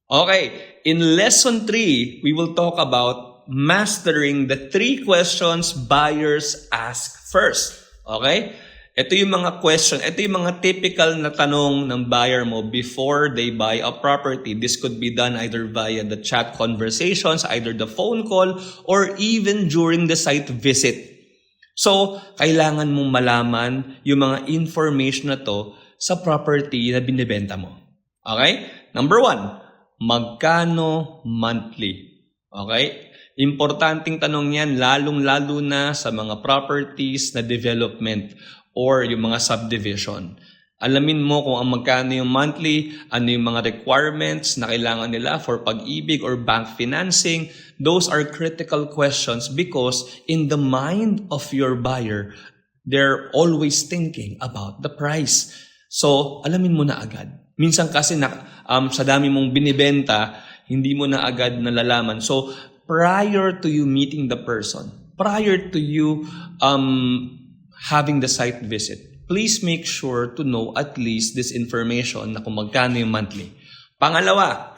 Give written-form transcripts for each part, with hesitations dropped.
Okay, in lesson 3, we will talk about mastering the 3 questions buyers ask first. Okay? Ito yung mga ito yung mga typical na tanong ng buyer mo before they buy a property. This could be done either via the chat conversations, either the phone call, or even during the site visit. So, kailangan mong malaman yung mga information na to sa property na binibenta mo. Okay? Number 1, magkano monthly? Okay? Importanteng tanong yan, lalong-lalo na sa mga properties na development or yung mga subdivision. Alamin mo kung ang magkano yung monthly, ano yung mga requirements na kailangan nila for pag-ibig or bank financing. Those are critical questions because in the mind of your buyer, they're always thinking about the price. So, alamin mo na agad. Minsan kasi sa dami mong binibenta, hindi mo na agad nalalaman. So, prior to you meeting the person, prior to you having the site visit, please make sure to know at least this information na kung magkano yung monthly. Pangalawa,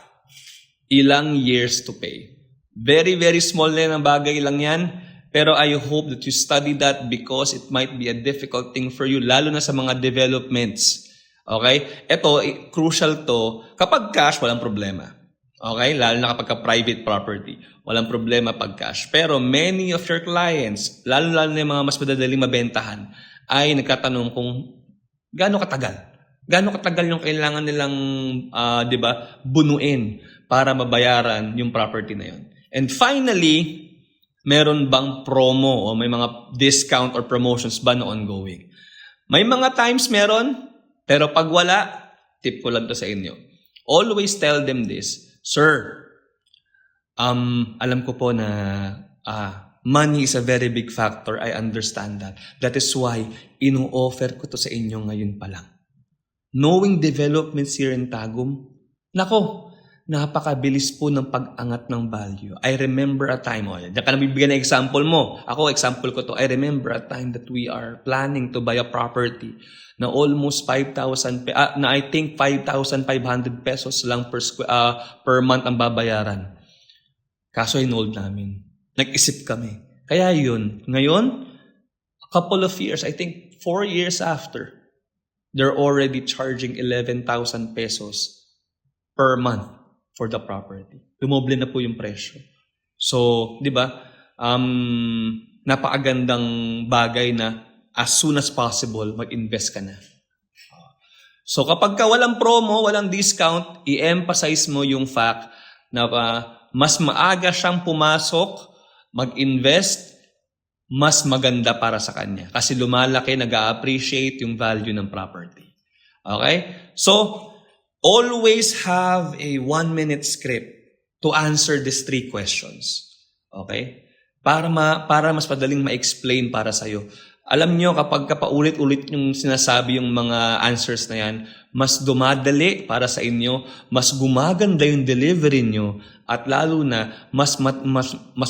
ilang years to pay. Very, very small na ng bagay lang yan. Pero I hope that you study that because it might be a difficult thing for you, lalo na sa mga developments. Okay? Ito, crucial to. Kapag cash, walang problema. Okay? Lalo na kapag private property. Walang problema pag cash. Pero many of your clients, lalo-lalo na yung mga mas madadaling mabentahan, ay nagtatanong kung gaano katagal. Gaano katagal yung kailangan nilang, bunuin para mabayaran yung property na yun. And finally, meron bang promo o may mga discount or promotions ba na ongoing? May mga times meron, pero pag wala, tip ko lang to sa inyo. Always tell them this, Sir, alam ko po na money is a very big factor. I understand that. That is why ino-offer ko to sa inyo ngayon pa lang. Knowing developments here in Tagum, napakabilis po ng pag-angat ng value. I remember a time, diyan ka nabibigyan ng example mo. Ako, example ko to. I remember a time that we are planning to buy a property na almost 5,000, na I think 5,500 pesos lang per month ang babayaran. Kaso inold namin. Nag-isip kami. Kaya yun, ngayon, a couple of years, I think 4 years after, they're already charging 11,000 pesos per month for the property. Dumoble na po yung presyo. So, di ba, napakagandang bagay na as soon as possible, mag-invest ka na. So, kapag ka walang promo, walang discount, i-emphasize mo yung fact na mas maaga siyang pumasok, mag-invest, mas maganda para sa kanya. Kasi lumalaki, nag-a-appreciate yung value ng property. Okay? So, always have a 1-minute script to answer these 3 questions. Okay? Para mas madaling ma-explain para sa'yo. Alam nyo, kapag paulit-ulit yung sinasabi yung mga answers na yan, mas dumadali para sa inyo, mas gumaganda yung delivery nyo, at lalo na, mas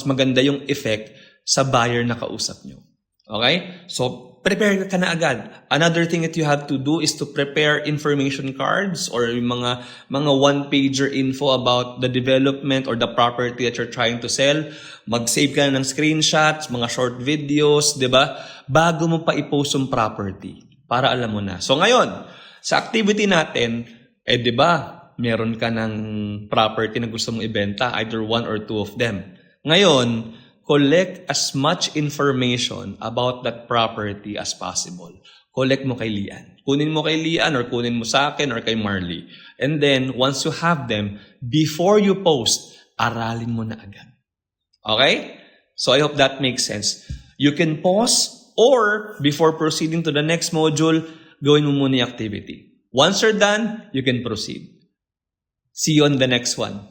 maganda yung effect sa buyer na kausap nyo. Okay? So, prepare ka na agad. Another thing that you have to do is to prepare information cards or yung mga one-pager info about the development or the property that you're trying to sell. Mag-save ka na ng screenshots, mga short videos, di ba? Bago mo pa i-post yung property. Para alam mo na. So ngayon, sa activity natin, di ba, meron ka ng property na gusto mong ibenta, either 1 or 2 of them. Ngayon, collect as much information about that property as possible. Collect mo kay Lian. Kunin mo kay Lian or kunin mo sa akin or kay Marley. And then, once you have them, before you post, aralin mo na agad. Okay? So, I hope that makes sense. You can pause or before proceeding to the next module, gawin mo muna yung activity. Once you're done, you can proceed. See you on the next one.